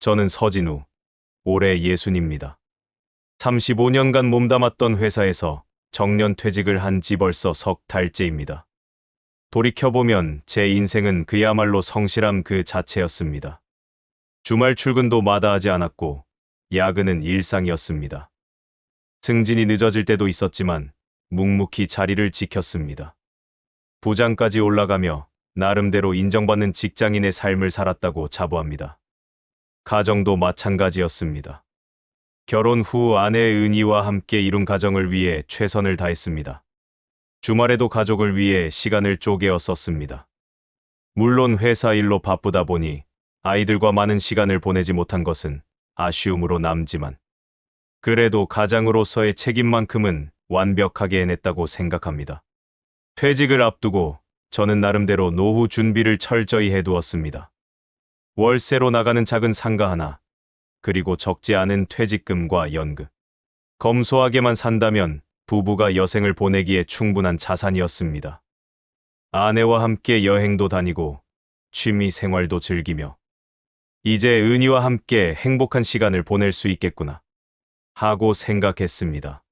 저는 서진우, 올해 60입니다. 35년간 몸담았던 회사에서 정년 퇴직을 한 지 벌써 석 달째입니다. 돌이켜보면 제 인생은 그야말로 성실함 그 자체였습니다. 주말 출근도 마다하지 않았고 야근은 일상이었습니다. 승진이 늦어질 때도 있었지만 묵묵히 자리를 지켰습니다. 부장까지 올라가며 나름대로 인정받는 직장인의 삶을 살았다고 자부합니다. 가정도 마찬가지였습니다. 결혼 후 아내의 은희와 함께 이룬 가정을 위해 최선을 다했습니다. 주말에도 가족을 위해 시간을 쪼개어 썼습니다. 물론 회사 일로 바쁘다 보니 아이들과 많은 시간을 보내지 못한 것은 아쉬움으로 남지만 그래도 가장으로서의 책임만큼은 완벽하게 해냈다고 생각합니다. 퇴직을 앞두고 저는 나름대로 노후 준비를 철저히 해두었습니다. 월세로 나가는 작은 상가 하나, 그리고 적지 않은 퇴직금과 연금. 검소하게만 산다면 부부가 여생을 보내기에 충분한 자산이었습니다. 아내와 함께 여행도 다니고 취미 생활도 즐기며 이제 은희와 함께 행복한 시간을 보낼 수 있겠구나 하고 생각했습니다.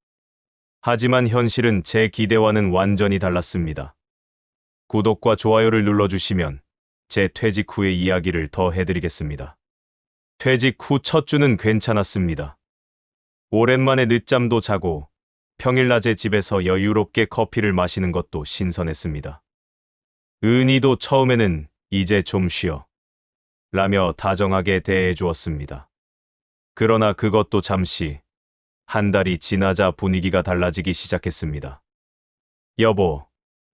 하지만 현실은 제 기대와는 완전히 달랐습니다. 구독과 좋아요를 눌러주시면 제 퇴직 후의 이야기를 더 해드리겠습니다. 퇴직 후 첫 주는 괜찮았습니다. 오랜만에 늦잠도 자고 평일 낮에 집에서 여유롭게 커피를 마시는 것도 신선했습니다. 은희도 처음에는 이제 좀 쉬어 라며 다정하게 대해 주었습니다. 그러나 그것도 잠시, 한 달이 지나자 분위기가 달라지기 시작했습니다. 여보,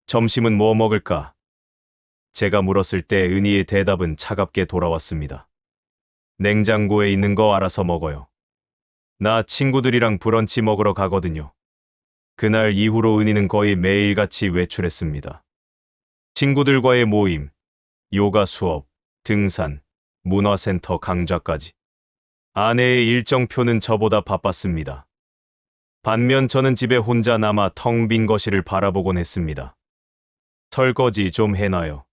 점심은 뭐 먹을까? 제가 물었을 때 은희의 대답은 차갑게 돌아왔습니다. 냉장고에 있는 거 알아서 먹어요. 나 친구들이랑 브런치 먹으러 가거든요. 그날 이후로 은희는 거의 매일같이 외출했습니다. 친구들과의 모임, 요가 수업, 등산, 문화센터 강좌까지. 아내의 일정표는 저보다 바빴습니다. 반면 저는 집에 혼자 남아 텅 빈 거실을 바라보곤 했습니다. 설거지 좀 해놔요.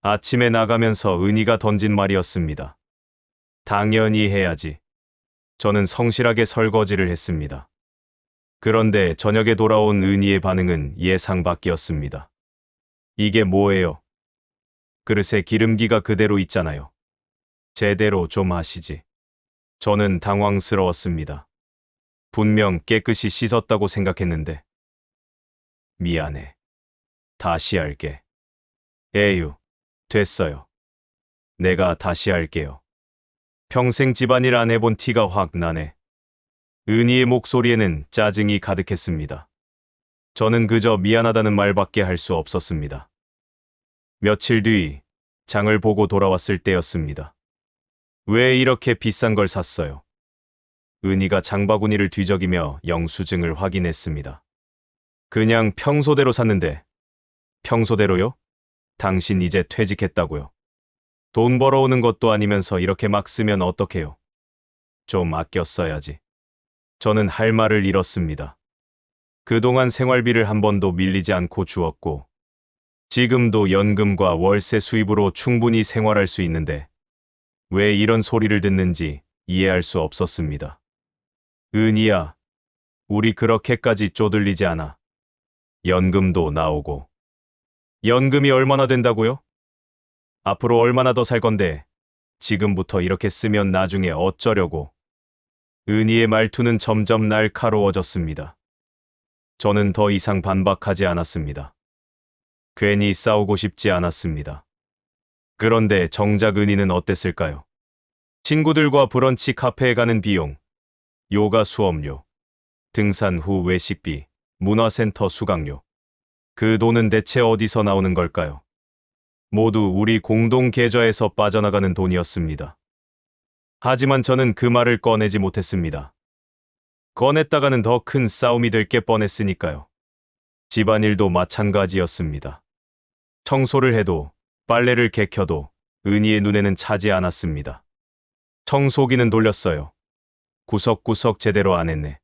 아침에 나가면서 은희가 던진 말이었습니다. 당연히 해야지. 저는 성실하게 설거지를 했습니다. 그런데 저녁에 돌아온 은희의 반응은 예상 밖이었습니다. 이게 뭐예요? 그릇에 기름기가 그대로 있잖아요. 제대로 좀 하시지. 저는 당황스러웠습니다. 분명 깨끗이 씻었다고 생각했는데. 미안해. 다시 할게. 에휴, 됐어요. 내가 다시 할게요. 평생 집안일 안 해본 티가 확 나네. 은희의 목소리에는 짜증이 가득했습니다. 저는 그저 미안하다는 말밖에 할 수 없었습니다. 며칠 뒤 장을 보고 돌아왔을 때였습니다. 왜 이렇게 비싼 걸 샀어요? 은희가 장바구니를 뒤적이며 영수증을 확인했습니다. 그냥 평소대로 샀는데. 평소대로요? 당신 이제 퇴직했다고요. 돈 벌어오는 것도 아니면서 이렇게 막 쓰면 어떡해요? 좀 아껴 써야지. 저는 할 말을 잃었습니다. 그동안 생활비를 한 번도 밀리지 않고 주었고 지금도 연금과 월세 수입으로 충분히 생활할 수 있는데 왜 이런 소리를 듣는지 이해할 수 없었습니다. 은희야, 우리 그렇게까지 쪼들리지 않아. 연금도 나오고. 연금이 얼마나 된다고요? 앞으로 얼마나 더 살 건데 지금부터 이렇게 쓰면 나중에 어쩌려고. 은희의 말투는 점점 날카로워졌습니다. 저는 더 이상 반박하지 않았습니다. 괜히 싸우고 싶지 않았습니다. 그런데 정작 은희는 어땠을까요? 친구들과 브런치 카페에 가는 비용, 요가 수업료, 등산 후 외식비, 문화센터 수강료. 그 돈은 대체 어디서 나오는 걸까요? 모두 우리 공동 계좌에서 빠져나가는 돈이었습니다. 하지만 저는 그 말을 꺼내지 못했습니다. 꺼냈다가는 더 큰 싸움이 될 게 뻔했으니까요. 집안일도 마찬가지였습니다. 청소를 해도 빨래를 개켜도 은희의 눈에는 차지 않았습니다. 청소기는 돌렸어요. 구석구석 제대로 안 했네.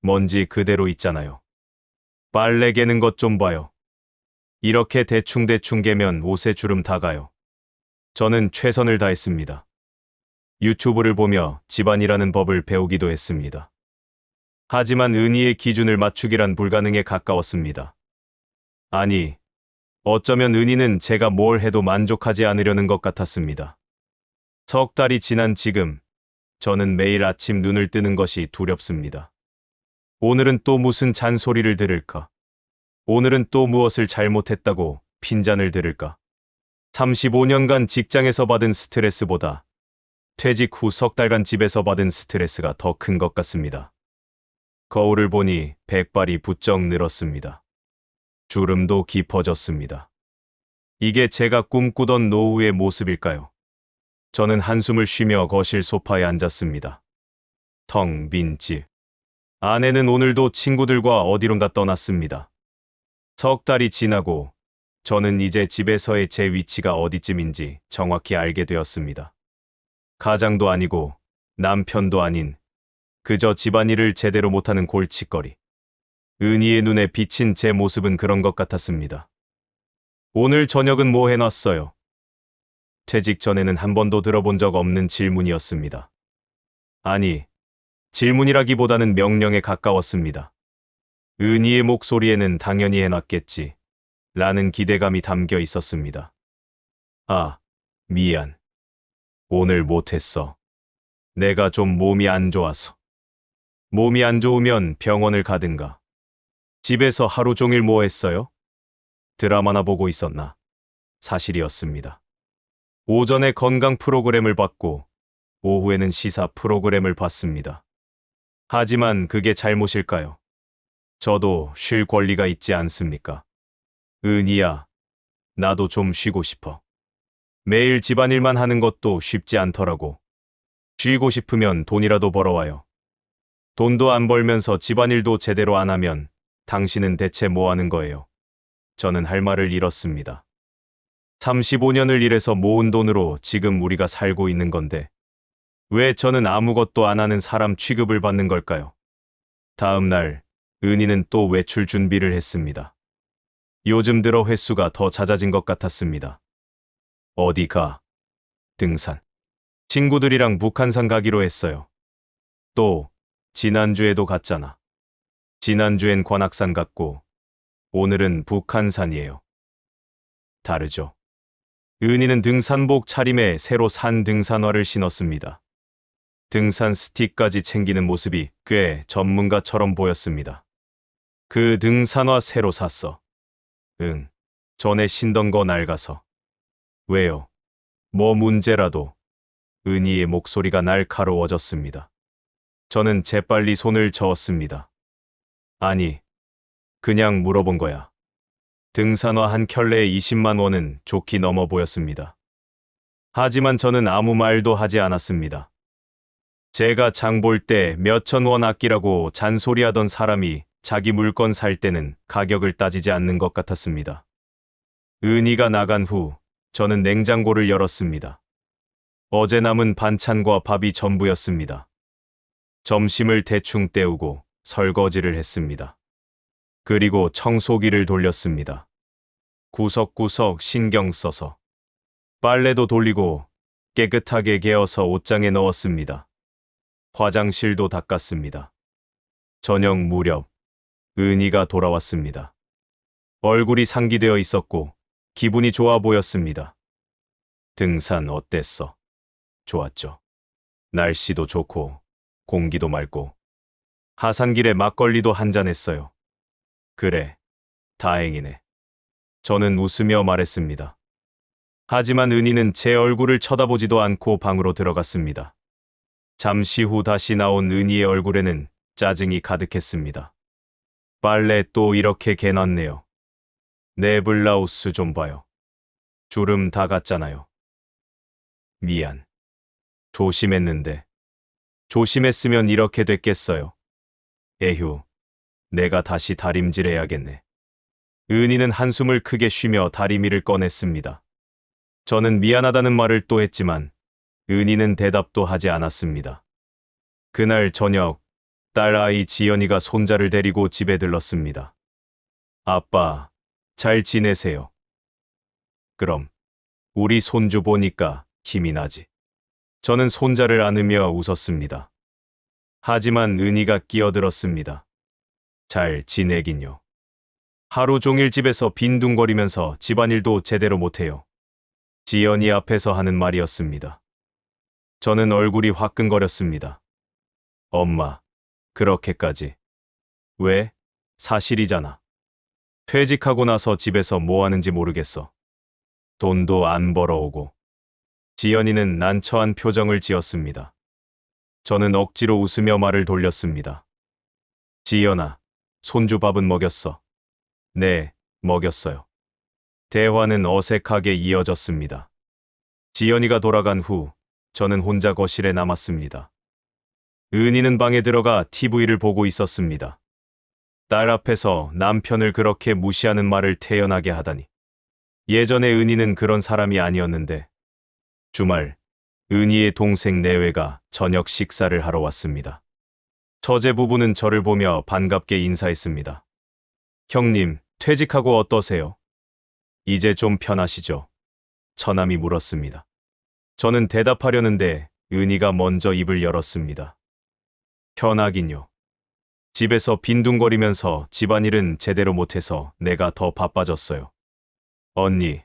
먼지 그대로 있잖아요. 빨래 개는 것 좀 봐요. 이렇게 대충대충 개면 옷에 주름 다 가요. 저는 최선을 다했습니다. 유튜브를 보며 집안이라는 법을 배우기도 했습니다. 하지만 은희의 기준을 맞추기란 불가능에 가까웠습니다. 아니, 어쩌면 은희는 제가 뭘 해도 만족하지 않으려는 것 같았습니다. 석 달이 지난 지금, 저는 매일 아침 눈을 뜨는 것이 두렵습니다. 오늘은 또 무슨 잔소리를 들을까? 오늘은 또 무엇을 잘못했다고 핀잔을 들을까? 35년간 직장에서 받은 스트레스보다 퇴직 후 석 달간 집에서 받은 스트레스가 더 큰 것 같습니다. 거울을 보니 백발이 부쩍 늘었습니다. 주름도 깊어졌습니다. 이게 제가 꿈꾸던 노후의 모습일까요? 저는 한숨을 쉬며 거실 소파에 앉았습니다. 텅 빈 집. 아내는 오늘도 친구들과 어디론가 떠났습니다. 석 달이 지나고 저는 이제 집에서의 제 위치가 어디쯤인지 정확히 알게 되었습니다. 가장도 아니고 남편도 아닌 그저 집안일을 제대로 못하는 골칫거리. 은희의 눈에 비친 제 모습은 그런 것 같았습니다. 오늘 저녁은 뭐 해놨어요? 퇴직 전에는 한 번도 들어본 적 없는 질문이었습니다. 아니, 질문이라기보다는 명령에 가까웠습니다. 은희의 목소리에는 당연히 해놨겠지, 라는 기대감이 담겨 있었습니다. 아, 미안. 오늘 못했어. 내가 좀 몸이 안 좋아서. 몸이 안 좋으면 병원을 가든가. 집에서 하루 종일 뭐 했어요? 드라마나 보고 있었나? 사실이었습니다. 오전에 건강 프로그램을 봤고, 오후에는 시사 프로그램을 봤습니다. 하지만 그게 잘못일까요? 저도 쉴 권리가 있지 않습니까? 은희야, 나도 좀 쉬고 싶어. 매일 집안일만 하는 것도 쉽지 않더라고. 쉬고 싶으면 돈이라도 벌어와요. 돈도 안 벌면서 집안일도 제대로 안 하면 당신은 대체 뭐 하는 거예요? 저는 할 말을 잃었습니다. 35년을 일해서 모은 돈으로 지금 우리가 살고 있는 건데 왜 저는 아무것도 안 하는 사람 취급을 받는 걸까요? 다음 날 은희는 또 외출 준비를 했습니다. 요즘 들어 횟수가 더 잦아진 것 같았습니다. 어디 가? 등산. 친구들이랑 북한산 가기로 했어요. 또 지난주에도 갔잖아. 지난주엔 관악산 갔고 오늘은 북한산이에요. 다르죠. 은희는 등산복 차림에 새로 산 등산화를 신었습니다. 등산 스틱까지 챙기는 모습이 꽤 전문가처럼 보였습니다. 그 등산화 새로 샀어. 응, 전에 신던 거 낡아서. 왜요? 뭐 문제라도? 은희의 목소리가 날카로워졌습니다. 저는 재빨리 손을 저었습니다. 아니, 그냥 물어본 거야. 등산화 한 켤레에 20만 원은 좋게 넘어 보였습니다. 하지만 저는 아무 말도 하지 않았습니다. 제가 장 볼 때 몇천 원 아끼라고 잔소리하던 사람이 자기 물건 살 때는 가격을 따지지 않는 것 같았습니다. 은희가 나간 후 저는 냉장고를 열었습니다. 어제 남은 반찬과 밥이 전부였습니다. 점심을 대충 때우고 설거지를 했습니다. 그리고 청소기를 돌렸습니다. 구석구석 신경 써서. 빨래도 돌리고 깨끗하게 개어서 옷장에 넣었습니다. 화장실도 닦았습니다. 저녁 무렵 은희가 돌아왔습니다. 얼굴이 상기되어 있었고 기분이 좋아 보였습니다. 등산 어땠어? 좋았죠. 날씨도 좋고 공기도 맑고 하산길에 막걸리도 한잔했어요. 그래, 다행이네. 저는 웃으며 말했습니다. 하지만 은희는 제 얼굴을 쳐다보지도 않고 방으로 들어갔습니다. 잠시 후 다시 나온 은희의 얼굴에는 짜증이 가득했습니다. 빨래 또 이렇게 개놨네요. 내 블라우스 좀 봐요. 주름 다 갔잖아요. 미안. 조심했는데. 조심했으면 이렇게 됐겠어요. 에휴, 내가 다시 다림질해야겠네. 은희는 한숨을 크게 쉬며 다리미를 꺼냈습니다. 저는 미안하다는 말을 또 했지만 은희는 대답도 하지 않았습니다. 그날 저녁 딸아이 지연이가 손자를 데리고 집에 들렀습니다. 아빠, 잘 지내세요? 그럼 우리 손주 보니까 힘이 나지. 저는 손자를 안으며 웃었습니다. 하지만 은희가 끼어들었습니다. 잘 지내긴요. 하루 종일 집에서 빈둥거리면서 집안일도 제대로 못해요. 지연이 앞에서 하는 말이었습니다. 저는 얼굴이 화끈거렸습니다. 엄마, 그렇게까지. 왜? 사실이잖아. 퇴직하고 나서 집에서 뭐 하는지 모르겠어. 돈도 안 벌어오고. 지연이는 난처한 표정을 지었습니다. 저는 억지로 웃으며 말을 돌렸습니다. 지연아, 손주 밥은 먹였어. 네, 먹였어요. 대화는 어색하게 이어졌습니다. 지연이가 돌아간 후 저는 혼자 거실에 남았습니다. 은희는 방에 들어가 TV를 보고 있었습니다. 딸 앞에서 남편을 그렇게 무시하는 말을 태연하게 하다니. 예전에 은희는 그런 사람이 아니었는데 주말 은희의 동생 내외가 저녁 식사를 하러 왔습니다. 처제 부부는 저를 보며 반갑게 인사했습니다. 형님, 퇴직하고 어떠세요? 이제 좀 편하시죠? 처남이 물었습니다. 저는 대답하려는데 은희가 먼저 입을 열었습니다. 편하긴요. 집에서 빈둥거리면서 집안일은 제대로 못해서 내가 더 바빠졌어요. 언니,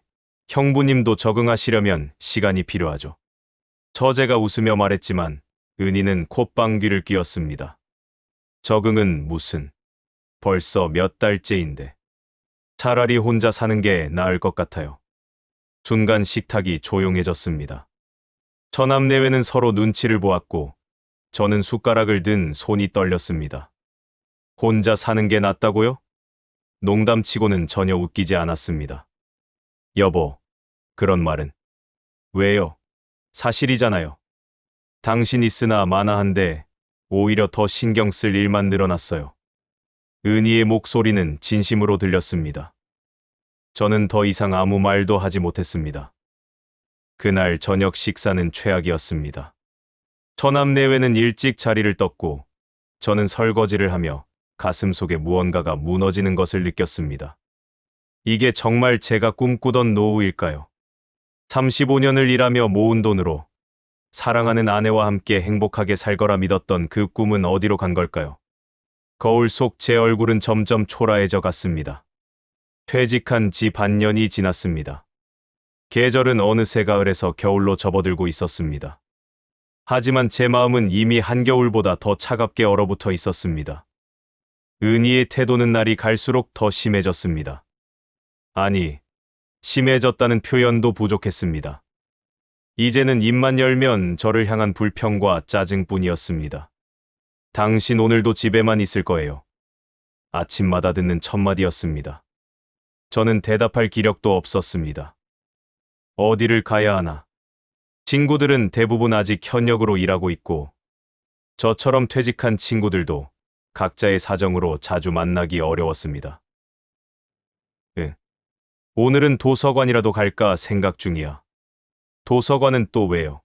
형부님도 적응하시려면 시간이 필요하죠. 처제가 웃으며 말했지만 은희는 콧방귀를 뀌었습니다. 적응은 무슨. 벌써 몇 달째인데. 차라리 혼자 사는 게 나을 것 같아요. 순간 식탁이 조용해졌습니다. 처남 내외는 서로 눈치를 보았고 저는 숟가락을 든 손이 떨렸습니다. 혼자 사는 게 낫다고요? 농담치고는 전혀 웃기지 않았습니다. 여보, 그런 말은. 왜요? 사실이잖아요. 당신 있으나 마나한데 오히려 더 신경 쓸 일만 늘어났어요. 은희의 목소리는 진심으로 들렸습니다. 저는 더 이상 아무 말도 하지 못했습니다. 그날 저녁 식사는 최악이었습니다. 처남 내외는 일찍 자리를 떴고 저는 설거지를 하며 가슴 속에 무언가가 무너지는 것을 느꼈습니다. 이게 정말 제가 꿈꾸던 노후일까요? 35년을 일하며 모은 돈으로 사랑하는 아내와 함께 행복하게 살 거라 믿었던 그 꿈은 어디로 간 걸까요? 거울 속 제 얼굴은 점점 초라해져 갔습니다. 퇴직한 지 반년이 지났습니다. 계절은 어느새 가을에서 겨울로 접어들고 있었습니다. 하지만 제 마음은 이미 한겨울보다 더 차갑게 얼어붙어 있었습니다. 은희의 태도는 날이 갈수록 더 심해졌습니다. 아니, 심해졌다는 표현도 부족했습니다. 이제는 입만 열면 저를 향한 불평과 짜증뿐이었습니다. 당신 오늘도 집에만 있을 거예요. 아침마다 듣는 첫마디였습니다. 저는 대답할 기력도 없었습니다. 어디를 가야 하나? 친구들은 대부분 아직 현역으로 일하고 있고 저처럼 퇴직한 친구들도 각자의 사정으로 자주 만나기 어려웠습니다. 오늘은 도서관이라도 갈까 생각 중이야. 도서관은 또 왜요?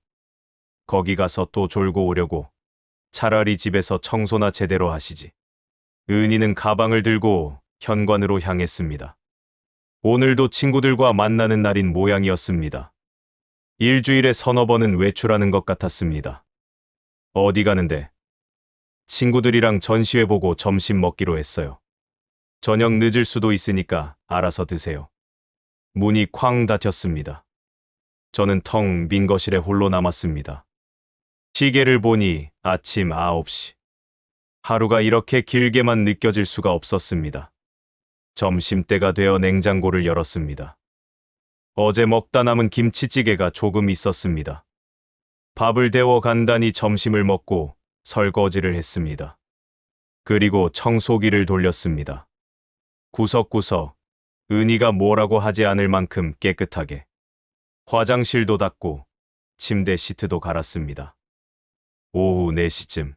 거기 가서 또 졸고 오려고. 차라리 집에서 청소나 제대로 하시지. 은희는 가방을 들고 현관으로 향했습니다. 오늘도 친구들과 만나는 날인 모양이었습니다. 일주일에 서너 번은 외출하는 것 같았습니다. 어디 가는데? 친구들이랑 전시회 보고 점심 먹기로 했어요. 저녁 늦을 수도 있으니까 알아서 드세요. 문이 쾅 닫혔습니다. 저는 텅 빈 거실에 홀로 남았습니다. 시계를 보니 아침 9시. 하루가 이렇게 길게만 느껴질 수가 없었습니다. 점심때가 되어 냉장고를 열었습니다. 어제 먹다 남은 김치찌개가 조금 있었습니다. 밥을 데워 간단히 점심을 먹고 설거지를 했습니다. 그리고 청소기를 돌렸습니다. 구석구석 은희가 뭐라고 하지 않을 만큼 깨끗하게. 화장실도 닦고 침대 시트도 갈았습니다. 오후 4시쯤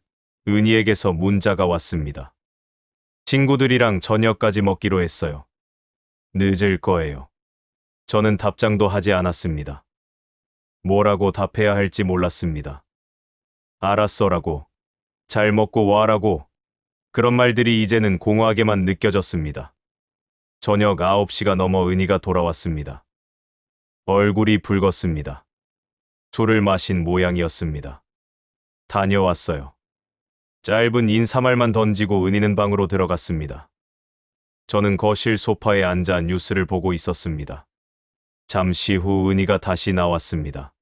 은희에게서 문자가 왔습니다. 친구들이랑 저녁까지 먹기로 했어요. 늦을 거예요. 저는 답장도 하지 않았습니다. 뭐라고 답해야 할지 몰랐습니다. 알았어라고, 잘 먹고 와라고, 그런 말들이 이제는 공허하게만 느껴졌습니다. 저녁 9시가 넘어 은희가 돌아왔습니다. 얼굴이 붉었습니다. 술을 마신 모양이었습니다. 다녀왔어요. 짧은 인사말만 던지고 은희는 방으로 들어갔습니다. 저는 거실 소파에 앉아 뉴스를 보고 있었습니다. 잠시 후 은희가 다시 나왔습니다.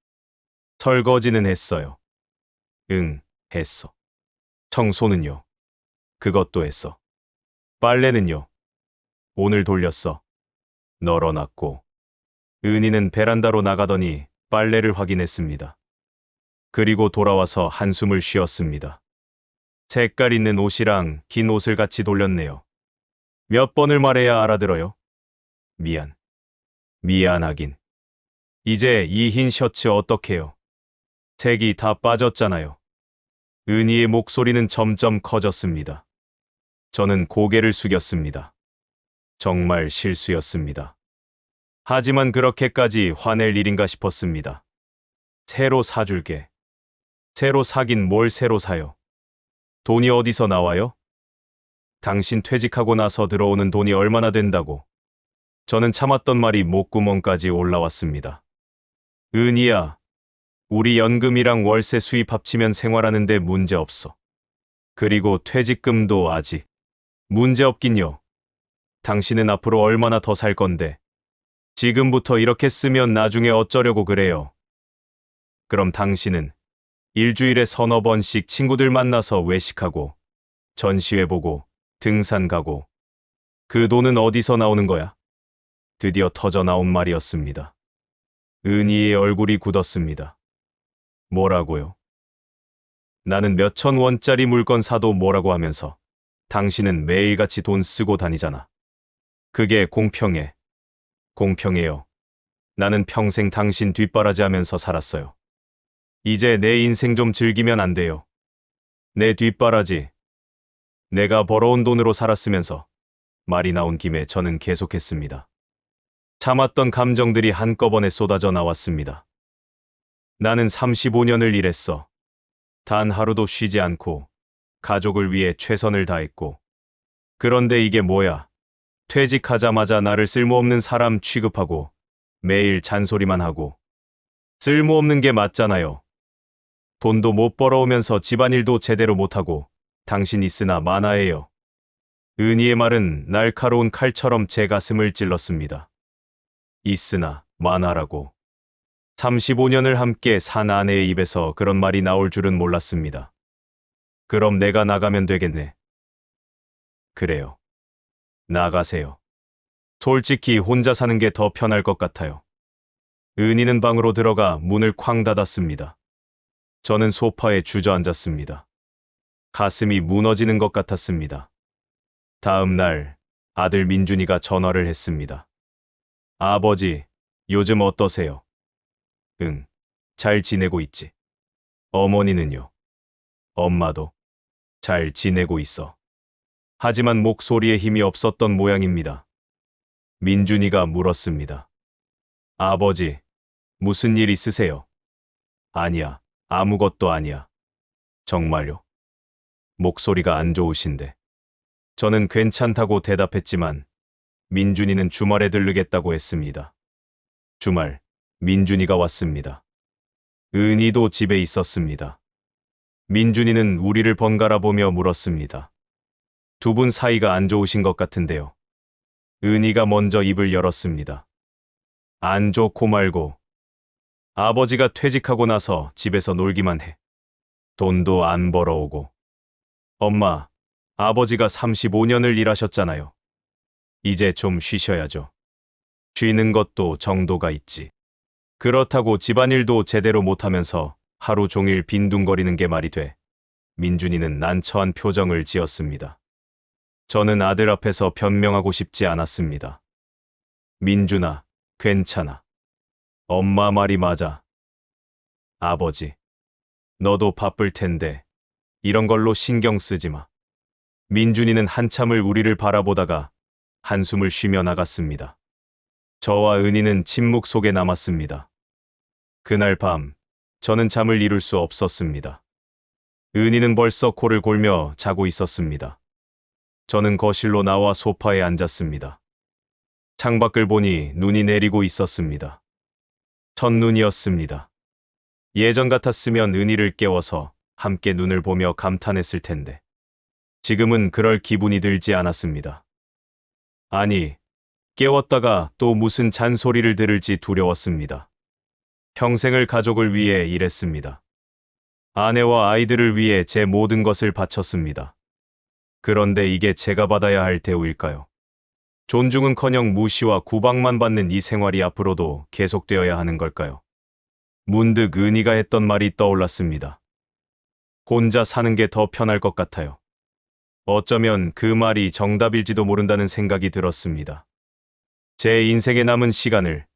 설거지는 했어요. 응, 했어. 청소는요? 그것도 했어. 빨래는요? 오늘 돌렸어. 널어놨고. 은희는 베란다로 나가더니 빨래를 확인했습니다. 그리고 돌아와서 한숨을 쉬었습니다. 색깔 있는 옷이랑 긴 옷을 같이 돌렸네요. 몇 번을 말해야 알아들어요? 미안하긴. 이제 이 흰 셔츠 어떡해요? 색이 다 빠졌잖아요. 은희의 목소리는 점점 커졌습니다. 저는 고개를 숙였습니다. 정말 실수였습니다. 하지만 그렇게까지 화낼 일인가 싶었습니다. 새로 사줄게. 새로 사긴 뭘 새로 사요? 돈이 어디서 나와요? 당신 퇴직하고 나서 들어오는 돈이 얼마나 된다고? 저는 참았던 말이 목구멍까지 올라왔습니다. 은희야, 우리 연금이랑 월세 수입 합치면 생활하는데 문제 없어. 그리고 퇴직금도 아직 문제 없긴요. 당신은 앞으로 얼마나 더 살 건데. 지금부터 이렇게 쓰면 나중에 어쩌려고 그래요. 그럼 당신은 일주일에 서너 번씩 친구들 만나서 외식하고, 전시회 보고, 등산 가고. 그 돈은 어디서 나오는 거야? 드디어 터져 나온 말이었습니다. 은희의 얼굴이 굳었습니다. 뭐라고요? 나는 몇천 원짜리 물건 사도 뭐라고 하면서 당신은 매일같이 돈 쓰고 다니잖아. 그게 공평해. 공평해요. 나는 평생 당신 뒷바라지하면서 살았어요. 이제 내 인생 좀 즐기면 안 돼요. 내 뒷바라지. 내가 벌어온 돈으로 살았으면서. 말이 나온 김에 저는 계속했습니다. 참았던 감정들이 한꺼번에 쏟아져 나왔습니다. 나는 35년을 일했어. 단 하루도 쉬지 않고 가족을 위해 최선을 다했고. 그런데 이게 뭐야? 퇴직하자마자 나를 쓸모없는 사람 취급하고 매일 잔소리만 하고. 쓸모없는 게 맞잖아요. 돈도 못 벌어오면서 집안일도 제대로 못하고 당신 있으나 마나예요. 은희의 말은 날카로운 칼처럼 제 가슴을 찔렀습니다. 있으나 마나라고. 35년을 함께 산 아내의 입에서 그런 말이 나올 줄은 몰랐습니다. 그럼 내가 나가면 되겠네. 그래요. 나가세요. 솔직히 혼자 사는 게 더 편할 것 같아요. 은희는 방으로 들어가 문을 쾅 닫았습니다. 저는 소파에 주저앉았습니다. 가슴이 무너지는 것 같았습니다. 다음 날 아들 민준이가 전화를 했습니다. 아버지, 요즘 어떠세요? 응, 잘 지내고 있지. 어머니는요? 엄마도 잘 지내고 있어. 하지만 목소리에 힘이 없었던 모양입니다. 민준이가 물었습니다. 아버지, 무슨 일 있으세요? 아니야, 아무것도 아니야. 정말요? 목소리가 안 좋으신데. 저는 괜찮다고 대답했지만 민준이는 주말에 들르겠다고 했습니다. 주말, 민준이가 왔습니다. 은희도 집에 있었습니다. 민준이는 우리를 번갈아 보며 물었습니다. 두 분 사이가 안 좋으신 것 같은데요. 은희가 먼저 입을 열었습니다. 안 좋고 말고. 아버지가 퇴직하고 나서 집에서 놀기만 해. 돈도 안 벌어오고. 엄마, 아버지가 35년을 일하셨잖아요. 이제 좀 쉬셔야죠. 쉬는 것도 정도가 있지. 그렇다고 집안일도 제대로 못하면서 하루 종일 빈둥거리는 게 말이 돼. 민준이는 난처한 표정을 지었습니다. 저는 아들 앞에서 변명하고 싶지 않았습니다. 민준아, 괜찮아. 엄마 말이 맞아. 아버지, 너도 바쁠 텐데 이런 걸로 신경 쓰지 마. 민준이는 한참을 우리를 바라보다가 한숨을 쉬며 나갔습니다. 저와 은희는 침묵 속에 남았습니다. 그날 밤, 저는 잠을 이룰 수 없었습니다. 은희는 벌써 코를 골며 자고 있었습니다. 저는 거실로 나와 소파에 앉았습니다. 창밖을 보니 눈이 내리고 있었습니다. 첫눈이었습니다. 예전 같았으면 은희를 깨워서 함께 눈을 보며 감탄했을 텐데. 지금은 그럴 기분이 들지 않았습니다. 아니, 깨웠다가 또 무슨 잔소리를 들을지 두려웠습니다. 평생을 가족을 위해 일했습니다. 아내와 아이들을 위해 제 모든 것을 바쳤습니다. 그런데 이게 제가 받아야 할 대우일까요? 존중은커녕 무시와 구박만 받는 이 생활이 앞으로도 계속되어야 하는 걸까요? 문득 은희가 했던 말이 떠올랐습니다. 혼자 사는 게 더 편할 것 같아요. 어쩌면 그 말이 정답일지도 모른다는 생각이 들었습니다. 제 인생에 남은 시간을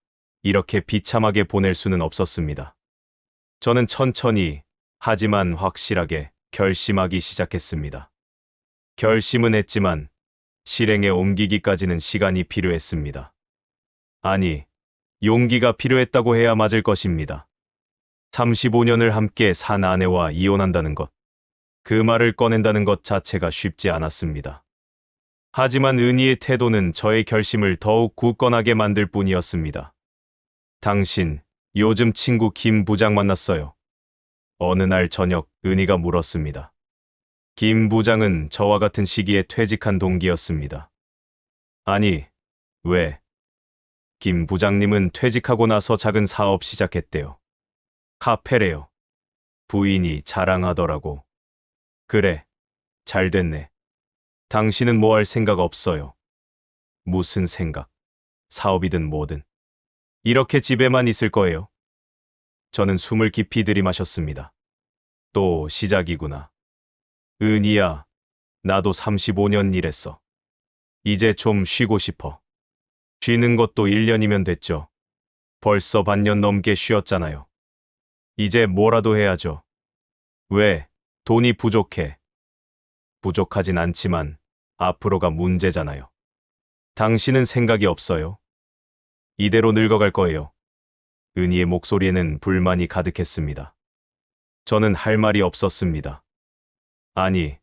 이렇게 비참하게 보낼 수는 없었습니다. 저는 천천히, 하지만 확실하게 결심하기 시작했습니다. 결심은 했지만 실행에 옮기기까지는 시간이 필요했습니다. 아니, 용기가 필요했다고 해야 맞을 것입니다. 35년을 함께 산 아내와 이혼한다는 것, 그 말을 꺼낸다는 것 자체가 쉽지 않았습니다. 하지만 은희의 태도는 저의 결심을 더욱 굳건하게 만들 뿐이었습니다. 당신, 요즘 친구 김 부장 만났어요. 어느 날 저녁 은희가 물었습니다. 김 부장은 저와 같은 시기에 퇴직한 동기였습니다. 아니, 왜? 김 부장님은 퇴직하고 나서 작은 사업 시작했대요. 카페래요. 부인이 자랑하더라고. 그래, 잘 됐네. 당신은 뭐 할 생각 없어요. 무슨 생각? 사업이든 뭐든. 이렇게 집에만 있을 거예요. 저는 숨을 깊이 들이마셨습니다. 또 시작이구나. 은희야, 나도 35년 일했어. 이제 좀 쉬고 싶어. 쉬는 것도 1년이면 됐죠. 벌써 반년 넘게 쉬었잖아요. 이제 뭐라도 해야죠. 왜? 돈이 부족해. 부족하진 않지만 앞으로가 문제잖아요. 당신은 생각이 없어요. 이대로 늙어갈 거예요. 은희의 목소리에는 불만이 가득했습니다. 저는 할 말이 없었습니다. 아니,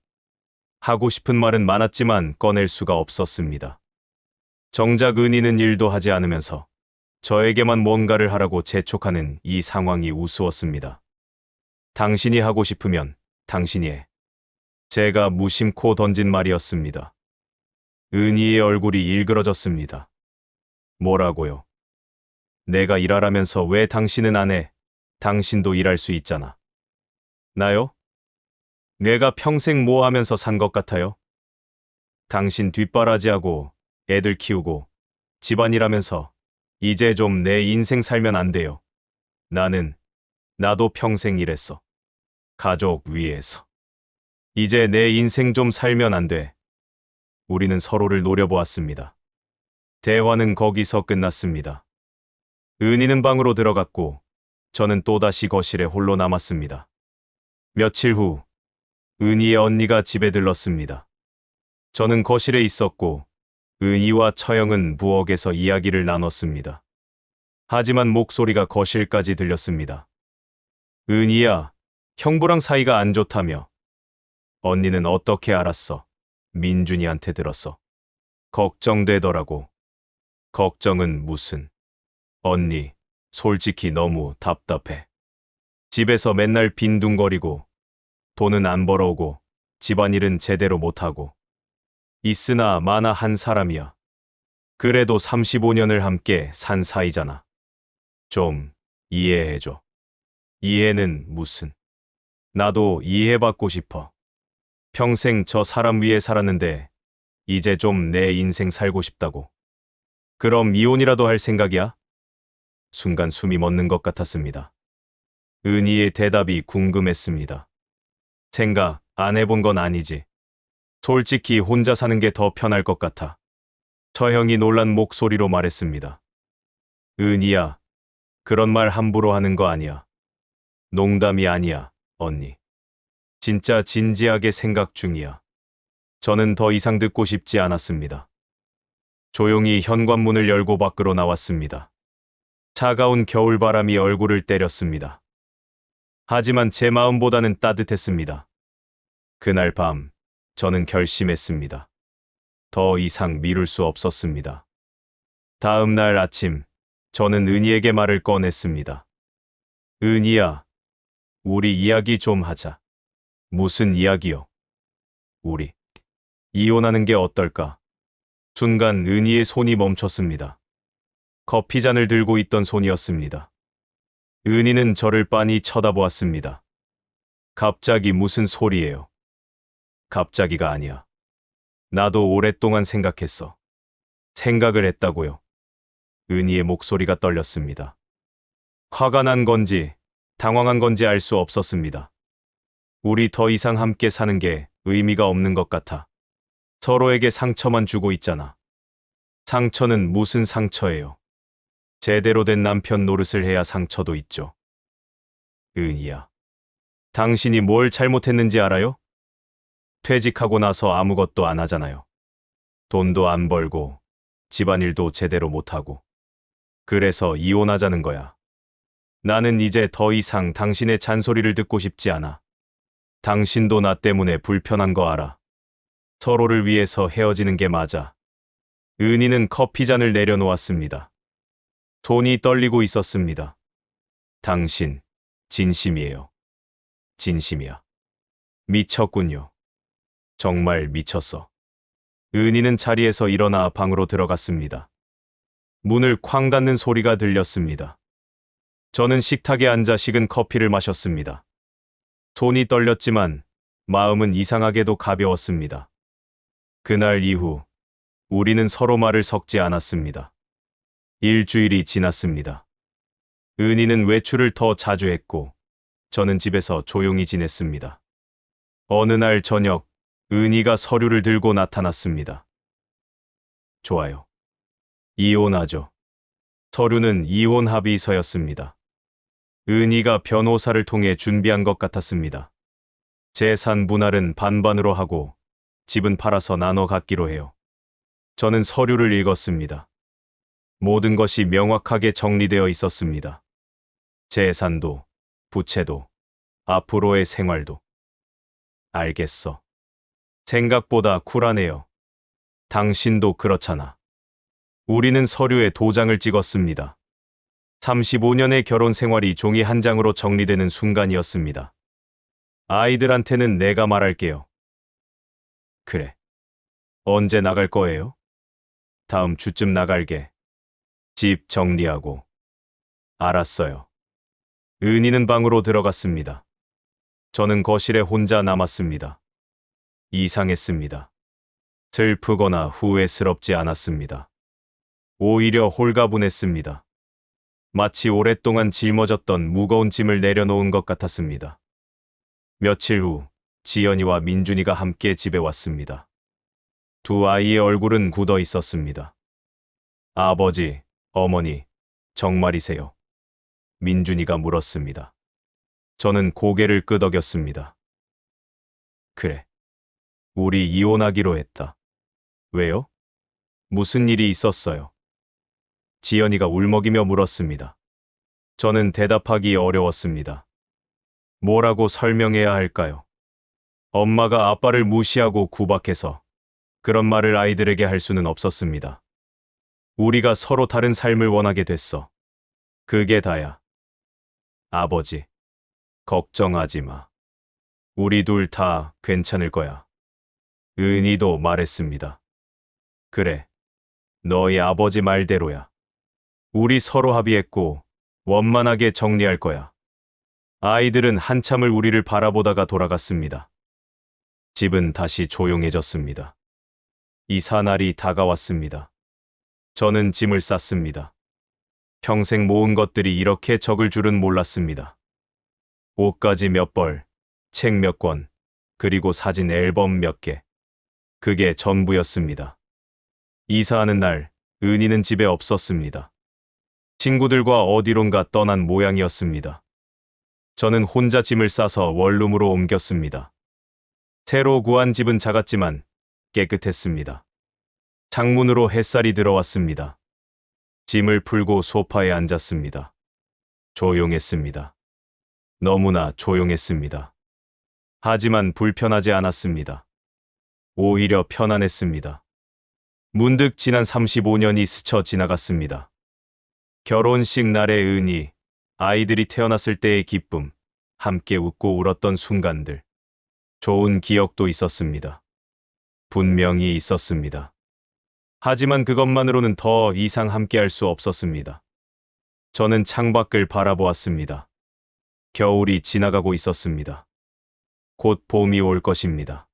하고 싶은 말은 많았지만 꺼낼 수가 없었습니다. 정작 은희는 일도 하지 않으면서 저에게만 뭔가를 하라고 재촉하는 이 상황이 우스웠습니다. 당신이 하고 싶으면 당신이 해. 제가 무심코 던진 말이었습니다. 은희의 얼굴이 일그러졌습니다. 뭐라고요? 내가 일하라면서 왜 당신은 안 해? 당신도 일할 수 있잖아. 나요? 내가 평생 뭐 하면서 산 것 같아요? 당신 뒷바라지하고 애들 키우고 집안일하면서 이제 좀 내 인생 살면 안 돼요. 나도 평생 일했어. 가족 위해서. 이제 내 인생 좀 살면 안 돼. 우리는 서로를 노려보았습니다. 대화는 거기서 끝났습니다. 은희는 방으로 들어갔고 저는 또다시 거실에 홀로 남았습니다. 며칠 후 은희의 언니가 집에 들렀습니다. 저는 거실에 있었고 은희와 처형은 부엌에서 이야기를 나눴습니다. 하지만 목소리가 거실까지 들렸습니다. 은희야, 형부랑 사이가 안 좋다며. 언니는 어떻게 알았어? 민준이한테 들었어. 걱정되더라고. 걱정은 무슨. 언니, 솔직히 너무 답답해. 집에서 맨날 빈둥거리고 돈은 안 벌어오고 집안일은 제대로 못하고 있으나 마나 한 사람이야. 그래도 35년을 함께 산 사이잖아. 좀 이해해줘. 이해는 무슨. 나도 이해받고 싶어. 평생 저 사람 위해 살았는데 이제 좀 내 인생 살고 싶다고. 그럼 이혼이라도 할 생각이야? 순간 숨이 멎는 것 같았습니다. 은희의 대답이 궁금했습니다. 생각 안 해본 건 아니지. 솔직히 혼자 사는 게 더 편할 것 같아. 처형이 놀란 목소리로 말했습니다. 은희야, 그런 말 함부로 하는 거 아니야. 농담이 아니야, 언니. 진짜 진지하게 생각 중이야. 저는 더 이상 듣고 싶지 않았습니다. 조용히 현관문을 열고 밖으로 나왔습니다. 차가운 겨울바람이 얼굴을 때렸습니다. 하지만 제 마음보다는 따뜻했습니다. 그날 밤, 저는 결심했습니다. 더 이상 미룰 수 없었습니다. 다음 날 아침, 저는 은희에게 말을 꺼냈습니다. 은희야, 우리 이야기 좀 하자. 무슨 이야기요? 우리 이혼하는 게 어떨까? 순간 은희의 손이 멈췄습니다. 커피잔을 들고 있던 손이었습니다. 은희는 저를 빤히 쳐다보았습니다. 갑자기 무슨 소리예요? 갑자기가 아니야. 나도 오랫동안 생각했어. 생각을 했다고요. 은희의 목소리가 떨렸습니다. 화가 난 건지 당황한 건지 알 수 없었습니다. 우리 더 이상 함께 사는 게 의미가 없는 것 같아. 서로에게 상처만 주고 있잖아. 상처는 무슨 상처예요? 제대로 된 남편 노릇을 해야 상처도 있죠. 은희야, 당신이 뭘 잘못했는지 알아요? 퇴직하고 나서 아무것도 안 하잖아요. 돈도 안 벌고 집안일도 제대로 못하고. 그래서 이혼하자는 거야. 나는 이제 더 이상 당신의 잔소리를 듣고 싶지 않아. 당신도 나 때문에 불편한 거 알아. 서로를 위해서 헤어지는 게 맞아. 은희는 커피잔을 내려놓았습니다. 손이 떨리고 있었습니다. 당신, 진심이에요. 진심이야. 미쳤군요. 정말 미쳤어. 은희는 자리에서 일어나 방으로 들어갔습니다. 문을 쾅 닫는 소리가 들렸습니다. 저는 식탁에 앉아 식은 커피를 마셨습니다. 손이 떨렸지만 마음은 이상하게도 가벼웠습니다. 그날 이후 우리는 서로 말을 섞지 않았습니다. 일주일이 지났습니다. 은희는 외출을 더 자주 했고 저는 집에서 조용히 지냈습니다. 어느 날 저녁 은희가 서류를 들고 나타났습니다. 좋아요. 이혼하죠. 서류는 이혼 합의서였습니다. 은희가 변호사를 통해 준비한 것 같았습니다. 재산 분할은 반반으로 하고 집은 팔아서 나눠 갖기로 해요. 저는 서류를 읽었습니다. 모든 것이 명확하게 정리되어 있었습니다. 재산도, 부채도, 앞으로의 생활도. 알겠어. 생각보다 쿨하네요. 당신도 그렇잖아. 우리는 서류에 도장을 찍었습니다. 35년의 결혼 생활이 종이 한 장으로 정리되는 순간이었습니다. 아이들한테는 내가 말할게요. 그래. 언제 나갈 거예요? 다음 주쯤 나갈게. 집 정리하고. 알았어요. 은희는 방으로 들어갔습니다. 저는 거실에 혼자 남았습니다. 이상했습니다. 슬프거나 후회스럽지 않았습니다. 오히려 홀가분했습니다. 마치 오랫동안 짊어졌던 무거운 짐을 내려놓은 것 같았습니다. 며칠 후 지연이와 민준이가 함께 집에 왔습니다. 두 아이의 얼굴은 굳어 있었습니다. 아버지, 어머니, 정말이세요? 민준이가 물었습니다. 저는 고개를 끄덕였습니다. 그래. 우리 이혼하기로 했다. 왜요? 무슨 일이 있었어요? 지연이가 울먹이며 물었습니다. 저는 대답하기 어려웠습니다. 뭐라고 설명해야 할까요? 엄마가 아빠를 무시하고 구박해서 그런 말을 아이들에게 할 수는 없었습니다. 우리가 서로 다른 삶을 원하게 됐어. 그게 다야. 아버지, 걱정하지 마. 우리 둘 다 괜찮을 거야. 은희도 말했습니다. 그래, 너희 아버지 말대로야. 우리 서로 합의했고 원만하게 정리할 거야. 아이들은 한참을 우리를 바라보다가 돌아갔습니다. 집은 다시 조용해졌습니다. 이사 날이 다가왔습니다. 저는 짐을 쌌습니다. 평생 모은 것들이 이렇게 적을 줄은 몰랐습니다. 옷가지 몇 벌, 책 몇 권, 그리고 사진 앨범 몇 개. 그게 전부였습니다. 이사하는 날, 은희는 집에 없었습니다. 친구들과 어디론가 떠난 모양이었습니다. 저는 혼자 짐을 싸서 원룸으로 옮겼습니다. 새로 구한 집은 작았지만 깨끗했습니다. 창문으로 햇살이 들어왔습니다. 짐을 풀고 소파에 앉았습니다. 조용했습니다. 너무나 조용했습니다. 하지만 불편하지 않았습니다. 오히려 편안했습니다. 문득 지난 35년이 스쳐 지나갔습니다. 결혼식 날의 은희, 아이들이 태어났을 때의 기쁨, 함께 웃고 울었던 순간들. 좋은 기억도 있었습니다. 분명히 있었습니다. 하지만 그것만으로는 더 이상 함께할 수 없었습니다. 저는 창밖을 바라보았습니다. 겨울이 지나가고 있었습니다. 곧 봄이 올 것입니다.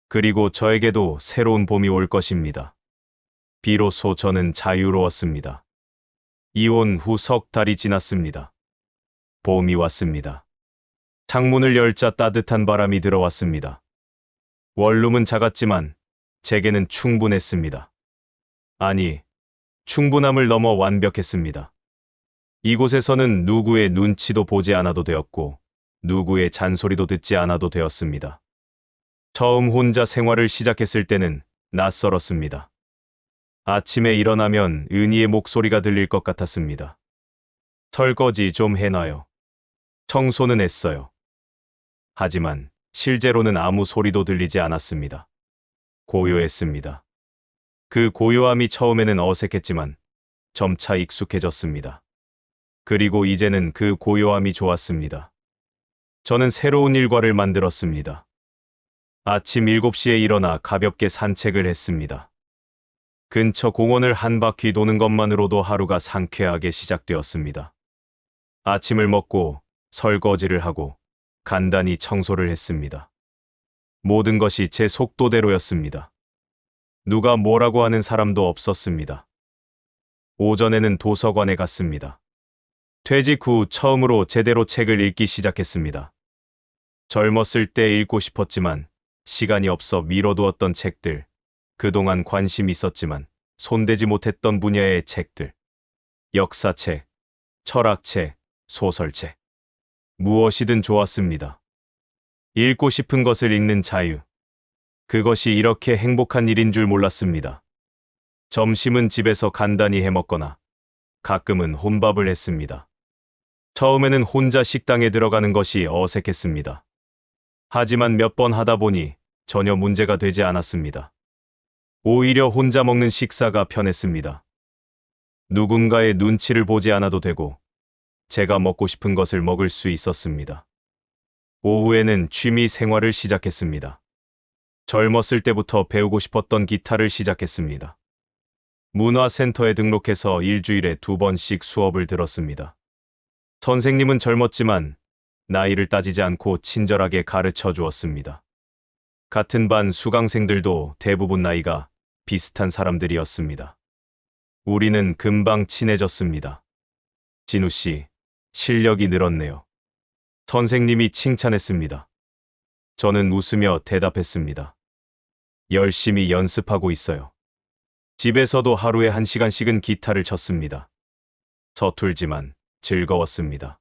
그리고 저에게도 새로운 봄이 올 것입니다. 비로소 저는 자유로웠습니다. 이혼 후 석 달이 지났습니다. 봄이 왔습니다. 창문을 열자 따뜻한 바람이 들어왔습니다. 원룸은 작았지만 제게는 충분했습니다. 아니, 충분함을 넘어 완벽했습니다. 이곳에서는 누구의 눈치도 보지 않아도 되었고, 누구의 잔소리도 듣지 않아도 되었습니다. 처음 혼자 생활을 시작했을 때는 낯설었습니다. 아침에 일어나면 은희의 목소리가 들릴 것 같았습니다. 설거지 좀 해놔요. 청소는 했어요. 하지만 실제로는 아무 소리도 들리지 않았습니다. 고요했습니다. 그 고요함이 처음에는 어색했지만 점차 익숙해졌습니다. 그리고 이제는 그 고요함이 좋았습니다. 저는 새로운 일과를 만들었습니다. 아침 7시에 일어나 가볍게 산책을 했습니다. 근처 공원을 한 바퀴 도는 것만으로도 하루가 상쾌하게 시작되었습니다. 아침을 먹고 설거지를 하고 간단히 청소를 했습니다. 모든 것이 제 속도대로였습니다. 누가 뭐라고 하는 사람도 없었습니다. 오전에는 도서관에 갔습니다. 퇴직 후 처음으로 제대로 책을 읽기 시작했습니다. 젊었을 때 읽고 싶었지만 시간이 없어 미뤄두었던 책들, 그동안 관심 있었지만 손대지 못했던 분야의 책들, 역사책, 철학책, 소설책, 무엇이든 좋았습니다. 읽고 싶은 것을 읽는 자유. 그것이 이렇게 행복한 일인 줄 몰랐습니다. 점심은 집에서 간단히 해먹거나 가끔은 혼밥을 했습니다. 처음에는 혼자 식당에 들어가는 것이 어색했습니다. 하지만 몇 번 하다 보니 전혀 문제가 되지 않았습니다. 오히려 혼자 먹는 식사가 편했습니다. 누군가의 눈치를 보지 않아도 되고 제가 먹고 싶은 것을 먹을 수 있었습니다. 오후에는 취미 생활을 시작했습니다. 젊었을 때부터 배우고 싶었던 기타를 시작했습니다. 문화센터에 등록해서 일주일에 2번씩 수업을 들었습니다. 선생님은 젊었지만 나이를 따지지 않고 친절하게 가르쳐 주었습니다. 같은 반 수강생들도 대부분 나이가 비슷한 사람들이었습니다. 우리는 금방 친해졌습니다. 진우 씨, 실력이 늘었네요. 선생님이 칭찬했습니다. 저는 웃으며 대답했습니다. 열심히 연습하고 있어요. 집에서도 하루에 1시간씩은 기타를 쳤습니다. 서툴지만 즐거웠습니다.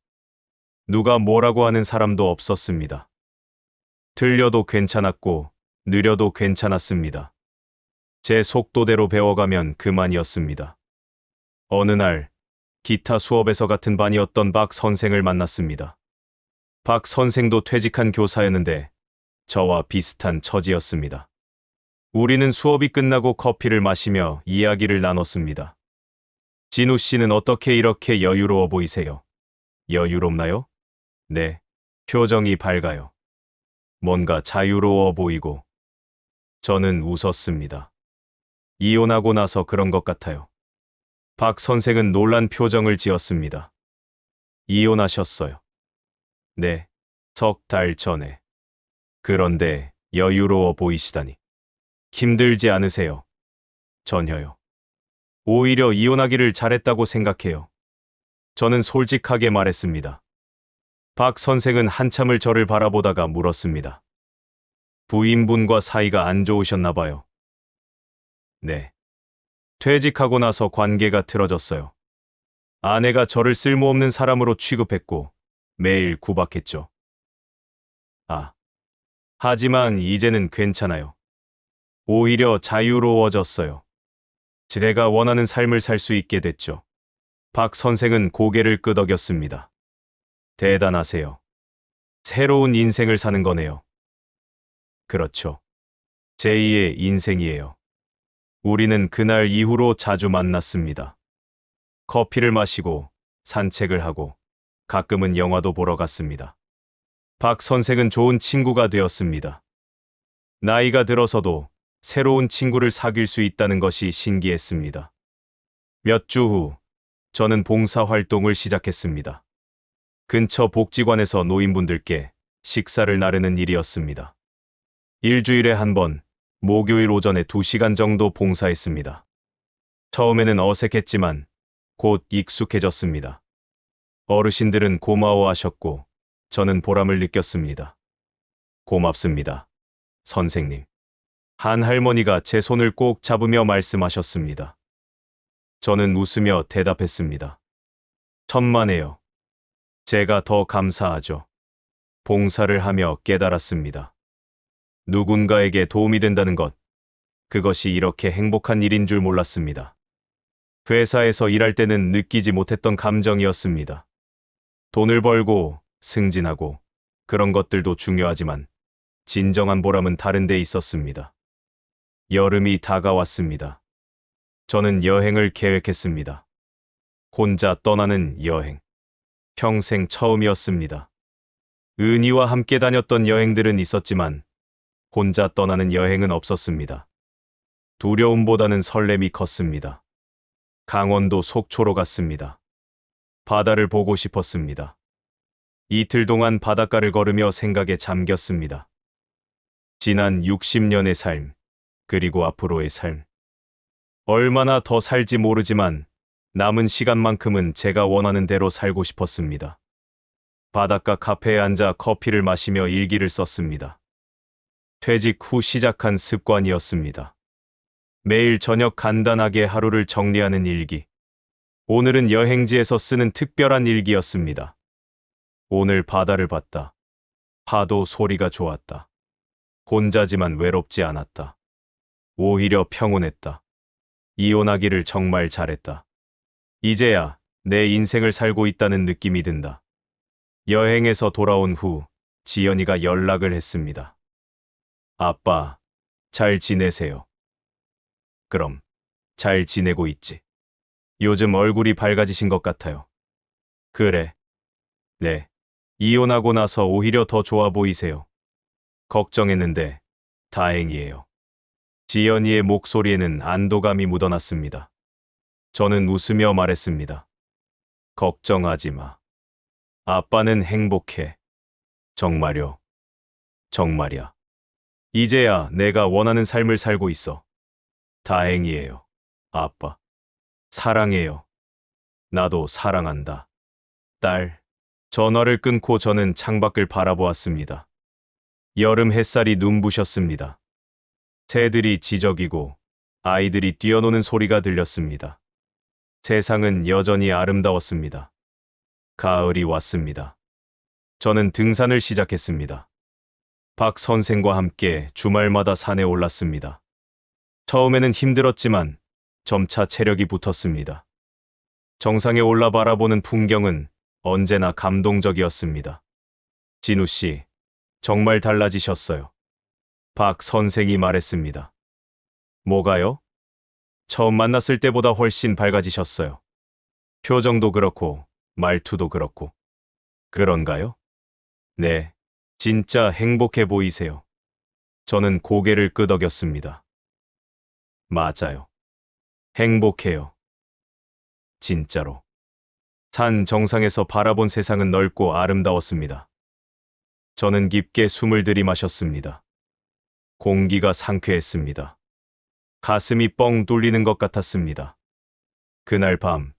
누가 뭐라고 하는 사람도 없었습니다. 틀려도 괜찮았고 느려도 괜찮았습니다. 제 속도대로 배워가면 그만이었습니다. 어느 날 기타 수업에서 같은 반이었던 박 선생을 만났습니다. 박 선생도 퇴직한 교사였는데 저와 비슷한 처지였습니다. 우리는 수업이 끝나고 커피를 마시며 이야기를 나눴습니다. 진우 씨는 어떻게 이렇게 여유로워 보이세요? 여유롭나요? 네, 표정이 밝아요. 뭔가 자유로워 보이고. 저는 웃었습니다. 이혼하고 나서 그런 것 같아요. 박 선생은 놀란 표정을 지었습니다. 이혼하셨어요? 네, 석 달 전에. 그런데 여유로워 보이시다니. 힘들지 않으세요? 전혀요. 오히려 이혼하기를 잘했다고 생각해요. 저는 솔직하게 말했습니다. 박 선생은 한참을 저를 바라보다가 물었습니다. 부인분과 사이가 안 좋으셨나 봐요. 네. 퇴직하고 나서 관계가 틀어졌어요. 아내가 저를 쓸모없는 사람으로 취급했고 매일 구박했죠. 하지만 이제는 괜찮아요. 오히려 자유로워졌어요. 제가 원하는 삶을 살 수 있게 됐죠. 박 선생은 고개를 끄덕였습니다. 대단하세요. 새로운 인생을 사는 거네요. 그렇죠. 제2의 인생이에요. 우리는 그날 이후로 자주 만났습니다. 커피를 마시고 산책을 하고 가끔은 영화도 보러 갔습니다. 박 선생은 좋은 친구가 되었습니다. 나이가 들어서도 새로운 친구를 사귈 수 있다는 것이 신기했습니다. 몇 주 후, 저는 봉사활동을 시작했습니다. 근처 복지관에서 노인분들께 식사를 나르는 일이었습니다. 일주일에 한 번, 목요일 오전에 2시간 정도 봉사했습니다. 처음에는 어색했지만 곧 익숙해졌습니다. 어르신들은 고마워하셨고 저는 보람을 느꼈습니다. 고맙습니다, 선생님. 한 할머니가 제 손을 꼭 잡으며 말씀하셨습니다. 저는 웃으며 대답했습니다. 천만에요. 제가 더 감사하죠. 봉사를 하며 깨달았습니다. 누군가에게 도움이 된다는 것, 그것이 이렇게 행복한 일인 줄 몰랐습니다. 회사에서 일할 때는 느끼지 못했던 감정이었습니다. 돈을 벌고 승진하고 그런 것들도 중요하지만 진정한 보람은 다른 데 있었습니다. 여름이 다가왔습니다. 저는 여행을 계획했습니다. 혼자 떠나는 여행. 평생 처음이었습니다. 은희와 함께 다녔던 여행들은 있었지만 혼자 떠나는 여행은 없었습니다. 두려움보다는 설렘이 컸습니다. 강원도 속초로 갔습니다. 바다를 보고 싶었습니다. 이틀 동안 바닷가를 걸으며 생각에 잠겼습니다. 지난 60년의 삶, 그리고 앞으로의 삶. 얼마나 더 살지 모르지만 남은 시간만큼은 제가 원하는 대로 살고 싶었습니다. 바닷가 카페에 앉아 커피를 마시며 일기를 썼습니다. 퇴직 후 시작한 습관이었습니다. 매일 저녁 간단하게 하루를 정리하는 일기. 오늘은 여행지에서 쓰는 특별한 일기였습니다. 오늘 바다를 봤다. 파도 소리가 좋았다. 혼자지만 외롭지 않았다. 오히려 평온했다. 이혼하기를 정말 잘했다. 이제야 내 인생을 살고 있다는 느낌이 든다. 여행에서 돌아온 후 지연이가 연락을 했습니다. 아빠, 잘 지내세요? 그럼, 잘 지내고 있지. 요즘 얼굴이 밝아지신 것 같아요. 그래. 네. 이혼하고 나서 오히려 더 좋아 보이세요. 걱정했는데 다행이에요. 지연이의 목소리에는 안도감이 묻어났습니다. 저는 웃으며 말했습니다. 걱정하지 마. 아빠는 행복해. 정말요. 정말이야. 이제야 내가 원하는 삶을 살고 있어. 다행이에요. 아빠. 사랑해요. 나도 사랑한다. 딸. 전화를 끊고 저는 창밖을 바라보았습니다. 여름 햇살이 눈부셨습니다. 새들이 지저귀고 아이들이 뛰어노는 소리가 들렸습니다. 세상은 여전히 아름다웠습니다. 가을이 왔습니다. 저는 등산을 시작했습니다. 박 선생과 함께 주말마다 산에 올랐습니다. 처음에는 힘들었지만 점차 체력이 붙었습니다. 정상에 올라 바라보는 풍경은 언제나 감동적이었습니다. 진우 씨, 정말 달라지셨어요. 박 선생이 말했습니다. 뭐가요? 처음 만났을 때보다 훨씬 밝아지셨어요. 표정도 그렇고 말투도 그렇고. 그런가요? 네, 진짜 행복해 보이세요. 저는 고개를 끄덕였습니다. 맞아요. 행복해요. 진짜로. 산 정상에서 바라본 세상은 넓고 아름다웠습니다. 저는 깊게 숨을 들이마셨습니다. 공기가 상쾌했습니다. 가슴이 뻥 뚫리는 것 같았습니다. 그날 밤,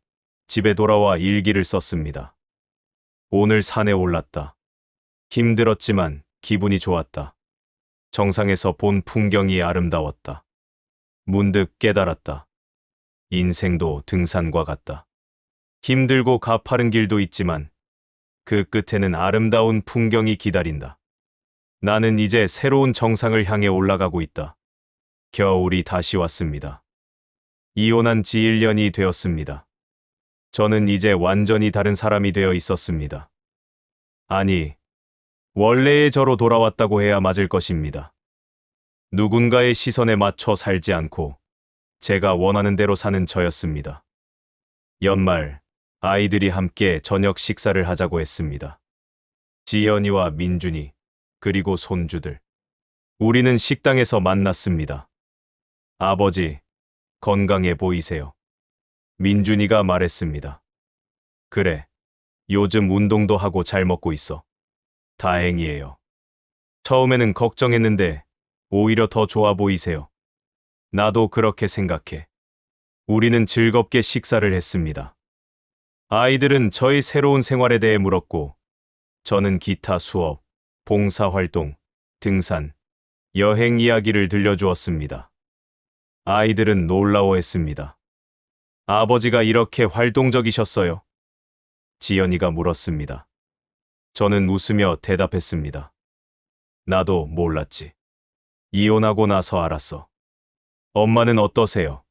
집에 돌아와 일기를 썼습니다. 오늘 산에 올랐다. 힘들었지만 기분이 좋았다. 정상에서 본 풍경이 아름다웠다. 문득 깨달았다. 인생도 등산과 같다. 힘들고 가파른 길도 있지만 그 끝에는 아름다운 풍경이 기다린다. 나는 이제 새로운 정상을 향해 올라가고 있다. 겨울이 다시 왔습니다. 이혼한 지 1년이 되었습니다. 저는 이제 완전히 다른 사람이 되어 있었습니다. 아니, 원래의 저로 돌아왔다고 해야 맞을 것입니다. 누군가의 시선에 맞춰 살지 않고 제가 원하는 대로 사는 저였습니다. 연말, 아이들이 함께 저녁 식사를 하자고 했습니다. 지연이와 민준이, 그리고 손주들. 우리는 식당에서 만났습니다. 아버지, 건강해 보이세요. 민준이가 말했습니다. 그래, 요즘 운동도 하고 잘 먹고 있어. 다행이에요. 처음에는 걱정했는데 오히려 더 좋아 보이세요. 나도 그렇게 생각해. 우리는 즐겁게 식사를 했습니다. 아이들은 저의 새로운 생활에 대해 물었고, 저는 기타 수업, 봉사활동, 등산, 여행 이야기를 들려주었습니다. 아이들은 놀라워했습니다. 아버지가 이렇게 활동적이셨어요? 지연이가 물었습니다. 저는 웃으며 대답했습니다. 나도 몰랐지. 이혼하고 나서 알았어. 엄마는 어떠세요?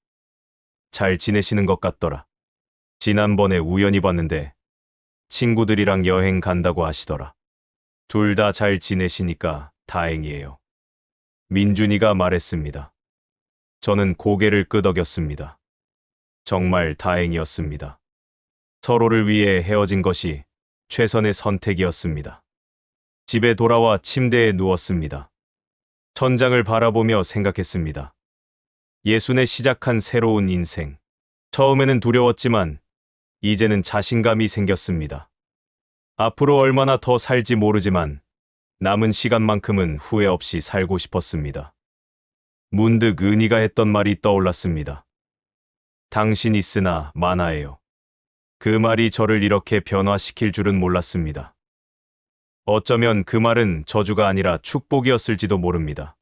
잘 지내시는 것 같더라. 지난번에 우연히 봤는데 친구들이랑 여행 간다고 하시더라. 둘 다 잘 지내시니까 다행이에요. 민준이가 말했습니다. 저는 고개를 끄덕였습니다. 정말 다행이었습니다. 서로를 위해 헤어진 것이 최선의 선택이었습니다. 집에 돌아와 침대에 누웠습니다. 천장을 바라보며 생각했습니다. 예순에 시작한 새로운 인생. 처음에는 두려웠지만 이제는 자신감이 생겼습니다. 앞으로 얼마나 더 살지 모르지만 남은 시간만큼은 후회 없이 살고 싶었습니다. 문득 은희가 했던 말이 떠올랐습니다. 당신 있으나 많아예요. 그 말이 저를 이렇게 변화시킬 줄은 몰랐습니다. 어쩌면 그 말은 저주가 아니라 축복이었을지도 모릅니다.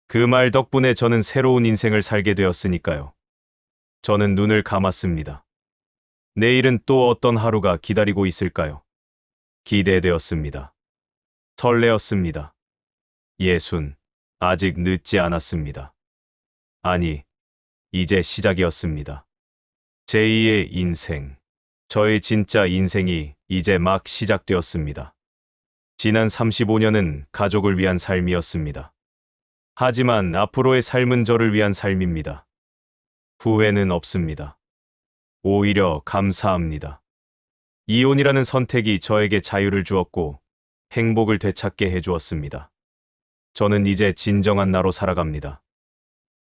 그 말 덕분에 저는 새로운 인생을 살게 되었으니까요. 저는 눈을 감았습니다. 내일은 또 어떤 하루가 기다리고 있을까요? 기대되었습니다. 설레었습니다. 예순, 아직 늦지 않았습니다. 아니, 이제 시작이었습니다. 제2의 인생. 저의 진짜 인생이 이제 막 시작되었습니다. 지난 35년은 가족을 위한 삶이었습니다. 하지만 앞으로의 삶은 저를 위한 삶입니다. 후회는 없습니다. 오히려 감사합니다. 이혼이라는 선택이 저에게 자유를 주었고 행복을 되찾게 해주었습니다. 저는 이제 진정한 나로 살아갑니다.